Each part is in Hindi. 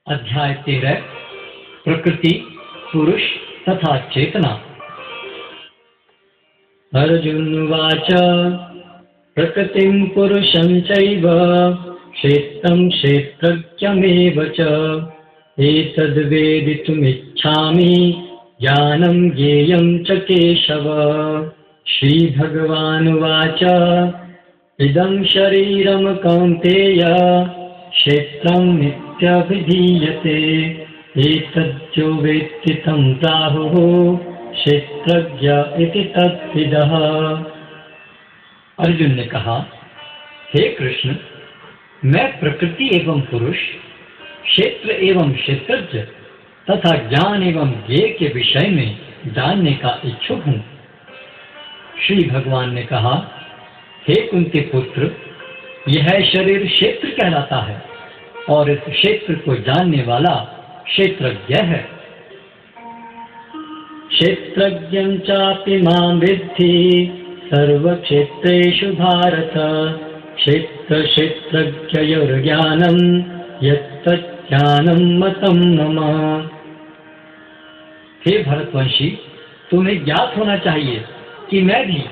अध्याय 13 प्रकृति, पुरुष तथा चेतना। अर्जुनवाच प्रकृतिं पुरुषं चैव क्षेत्रं क्षेत्रज्ञमेव च एतद्वेदितुमिच्छामि ज्ञानं ज्ञेयं च केशव। श्रीभगवानुवाच इदं शरीरं कौन्तेय क्षेत्रं नित्यभिधीयते एतद्यो वेत्ति तं प्राहुः क्षेत्रज्ञ इति तद्विदः। अर्जुन ने कहा, हे कृष्ण, मैं प्रकृति एवं पुरुष, क्षेत्र एवं क्षेत्रज्ञ तथा ज्ञान एवं ज्ञेय के विषय में जानने का इच्छुक हूँ। श्री भगवान ने कहा, हे कुंती पुत्र, यह शरीर क्षेत्र कहलाता है और इस क्षेत्र को जानने वाला क्षेत्रज्ञ है। क्षेत्रज्ञं चापि मां विद्धि सर्वक्षेत्रेषु भारत क्षेत्र क्षेत्रज्ञयोर्ज्ञानं यत्तज्ज्ञानं मतं मम। हे भरतवंशी, तुम्हें ज्ञात होना चाहिए कि मैं भी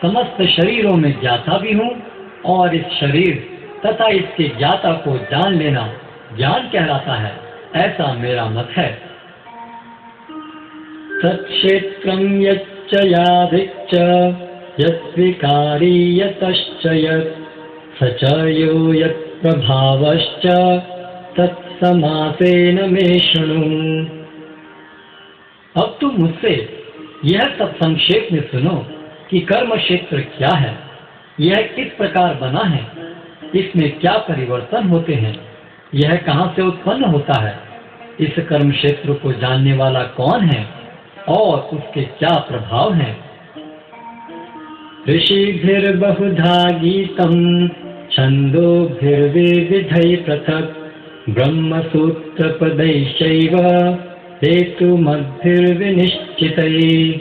समस्त शरीरों में ज्ञाता भी हूँ और इस शरीर तथा इसके ज्ञाता को जान लेना ज्ञान कहलाता है, ऐसा मेरा मत है। तत्क्षेत्रं यच्च यादृक् च यद्विकारी यतश्च यत् स च यो यत्प्रभावश्च तत्समासेन मे शृणु। अब तुम मुझसे यह सब संक्षेप में सुनो कि कर्म क्षेत्र क्या है, यह किस प्रकार बना है, इसमें क्या परिवर्तन होते हैं, यह कहाँ से उत्पन्न होता है, इस कर्म क्षेत्र को जानने वाला कौन है और उसके क्या प्रभाव हैं। ऋषिभिर्बहुधा गीतं छन्दोभिर्विविधैः पृथक् ब्रह्मसूत्रपदैश्चैव हेतुमद्भिर्विनिश्चितैः।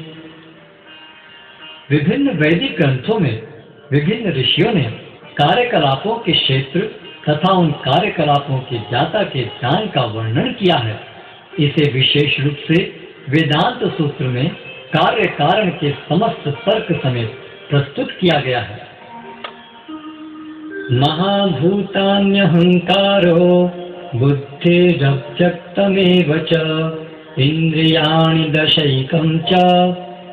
विभिन्न वैदिक ग्रंथों में विभिन्न ऋषियों ने कार्यकलापों के क्षेत्र तथा उन कार्यकलापों के ज्ञाता के ज्ञान का वर्णन किया है। इसे विशेष रूप से वेदांत सूत्र में कार्य कारण के समस्त तर्क समेत प्रस्तुत किया गया है। महाभूतान्यहंकारो बुद्धिरव्यक्तमेव च इंद्रियाणि दशैकं च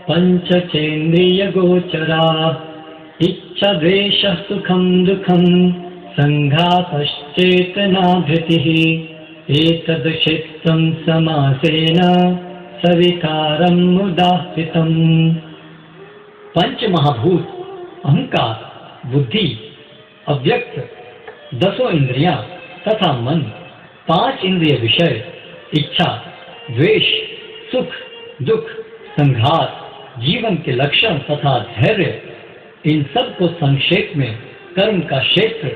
पंचचेन्द्रियगोचराः इच्छा द्वेषः सुखं दुःखं संघातश्चेतना धृतिः एतद् क्षेत्रं समासेन सविकारम् उदाहृतम्। पंच महाभूत, अहंकार, बुद्धि, अव्यक्त, दसों इंद्रियां तथा मन, पांच इंद्रिय विषय, इच्छा, द्वेष, सुख, दुख, संघात, जीवन के लक्षण तथा धैर्य, इन सब को संक्षेप में कर्म का क्षेत्र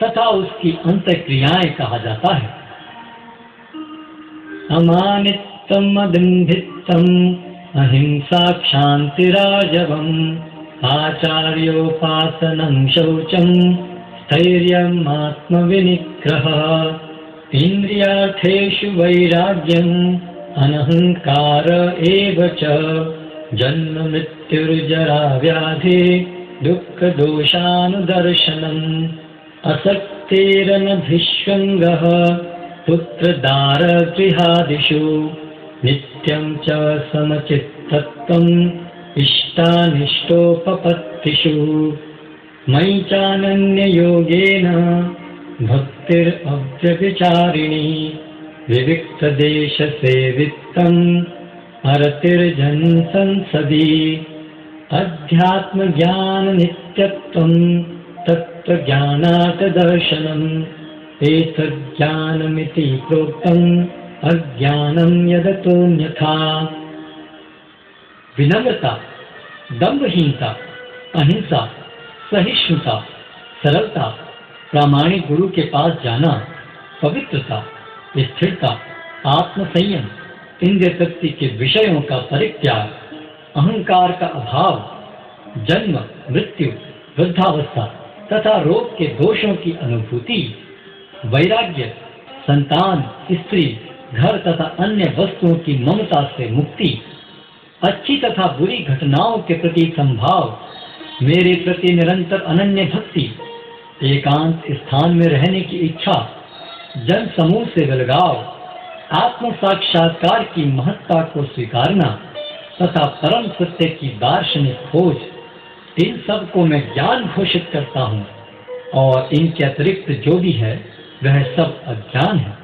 तथा उसकी अंतःक्रियाएं कहा जाता है। अमानित्वम् अदम्भित्वम् अहिंसा क्षान्तिराजवम् आचार्योपासनं शौचं स्थैर्यम् आत्मविनिग्रहः इन्द्रियार्थेषु वैराग्यम् अनहंकार एव च जन्म मृत्युर्जरा व्याधि दुःख दोषानुदर्शनम् असक्तिरनभिष्वङ्गः पुत्रदारगृहादिषु नित्यं च समचित्तत्वम् इष्टानिष्टोपपत्तिषु मयि चानन्ययोगेन भक्तिरव्यभिचारिणी विविक्तदेशसेवित्वम् अरतिर्जन् संसदि अध्यात्मज्ञाननित्यत्वम् तत्त्वज्ञानात् दर्शनम् एतज्ज्ञानमिति प्रोक्तम् अज्ञानं यदतोऽन्यथा। विनम्रता, दंभहीनता, अहिंसा, सहिष्णुता, सरलता, प्रामाणिक गुरु के पास जाना, पवित्रता, स्थिरता, आत्मसंयम, इंद्रिय तृप्ति के विषयों का परित्याग, अहंकार का अभाव, जन्म मृत्यु वृद्धावस्था तथा रोग के दोषों की अनुभूति, वैराग्य, संतान, स्त्री, घर तथा अन्य वस्तुओं की ममता से मुक्ति, अच्छी तथा बुरी घटनाओं के प्रति संभाव, मेरे प्रति निरंतर अनन्य भक्ति, एकांत स्थान में रहने की इच्छा, जन समूह से विलगाव, आत्म साक्षात्कार की महत्ता को स्वीकारना तथा परम सत्य की दार्शनिक खोज, इन सब को मैं ज्ञान घोषित करता हूँ और इनके अतिरिक्त जो भी है वह सब अज्ञान है।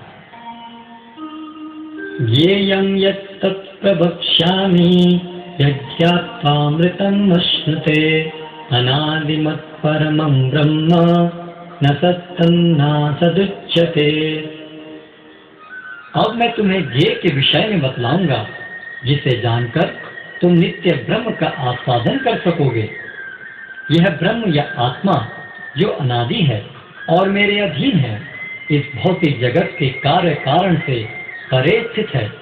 येयं यत्तत् प्रवक्ष्यामि यज्ञात्वामृतम् अश्नुते अनादिमत् परमं ब्रह्म न सत्तन्नासदुच्यते। अब मैं तुम्हें ज्ञेय के विषय में बतलाऊंगा जिसे जानकर तुम नित्य ब्रह्म का आस्वादन कर सकोगे। यह ब्रह्म या आत्मा जो अनादि है और मेरे अधीन है, इस भौतिक जगत के कार्य कारण से परे स्थित है।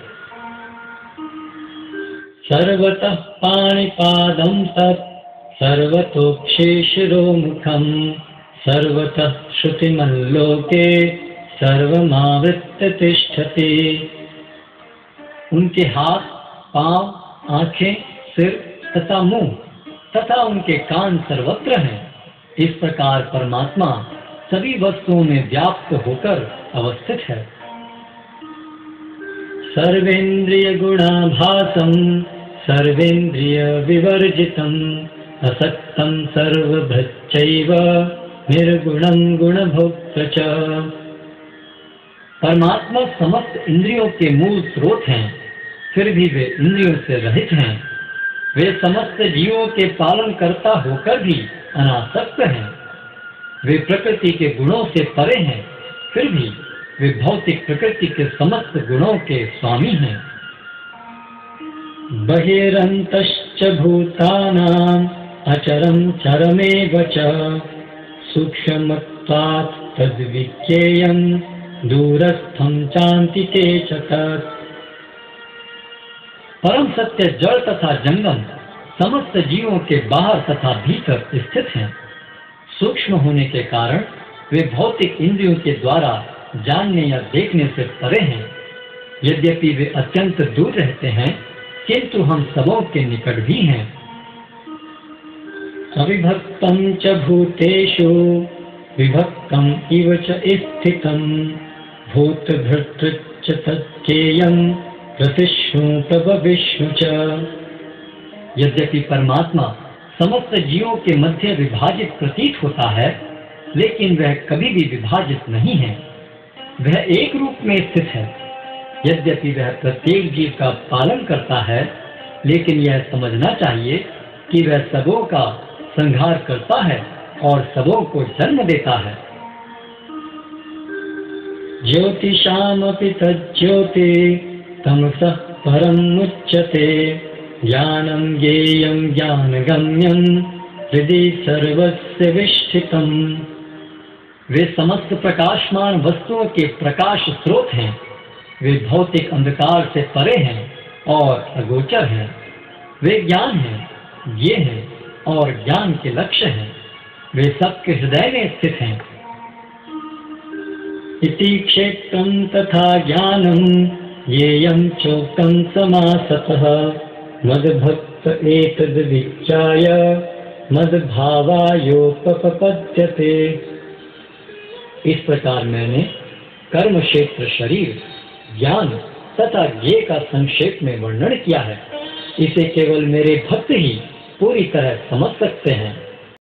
सर्वतः पाणिपादं तत् सर्वतोक्षिशिरोमुखं सर्वतः श्रुतिमल्लोके सर्वमावृत्य तिष्ठति। उनके हाथ, पांव, आंखें, सिर तथा मुंह तथा उनके कान सर्वत्र हैं। इस प्रकार परमात्मा सभी वस्तुओं में व्याप्त होकर अवस्थित है। सर्वेन्द्रिय गुणाभासं सर्वेन्द्रिय विवर्जितं असक्तं सर्वभृच्चैव निर्गुणं गुणभोक्तृ च। परमात्मा समस्त इंद्रियों के मूल स्रोत हैं, फिर भी वे इंद्रियों से रहित हैं। वे समस्त जीवों के पालन करता होकर भी अनासक्त हैं। वे प्रकृति के गुणों से परे हैं, फिर भी वे भौतिक प्रकृति के समस्त गुणों के स्वामी हैं। बहिरन्तश्च भूतानाम् अचरं चरमेव च सूक्ष्मत्वात् तद्विज्ञेयं दूरस्थं चान्तिके च तत्। परम सत्य जड़ तथा जंगम समस्त जीवों के बाहर तथा भीतर स्थित हैं। सूक्ष्म होने के कारण वे भौतिक इंद्रियों के द्वारा जानने या देखने से परे हैं। यद्यपि वे अत्यंत दूर रहते हैं, किंतु हम सबों के निकट भी हैं। अविभक्तं च भूतेषु विभक्तम् इव च स्थितं भूतभर्तृ तज्ज्ञेयं प्रतिष्णु प्रभविष्णु च। यद्यपि परमात्मा समस्त जीवों के मध्य विभाजित प्रतीत होता है, लेकिन वह कभी भी विभाजित नहीं है। वह एक रूप में स्थित है। यद्यपि वह प्रत्येक जीव का पालन करता है, लेकिन यह समझना चाहिए कि वह सबों का संहार करता है और सबों को जन्म देता है। ज्योतिषामपि तज्ज्योति तमसः परं मुच्यते ज्ञानं ज्ञेयं ज्ञानगम्यं हृदि सर्वस्य विष्ठितम्। वे समस्त प्रकाशमान वस्तुओं के प्रकाश स्रोत हैं। वे भौतिक अंधकार से परे हैं और अगोचर हैं। वे ज्ञान हैं, ये हैं और ज्ञान के लक्ष्य हैं। वे सबके हृदय में स्थित हैं। इति क्षेत्रं तथा ज्ञानं येयं चोक्तं समासतः मद्भक्त एतद्विज्ञाय मद्भावायोपपद्यते। इस प्रकार मैंने कर्म क्षेत्र, शरीर, ज्ञान तथा ज्ञेय का संक्षेप में वर्णन किया है। इसे केवल मेरे भक्त ही पूरी तरह समझ सकते हैं।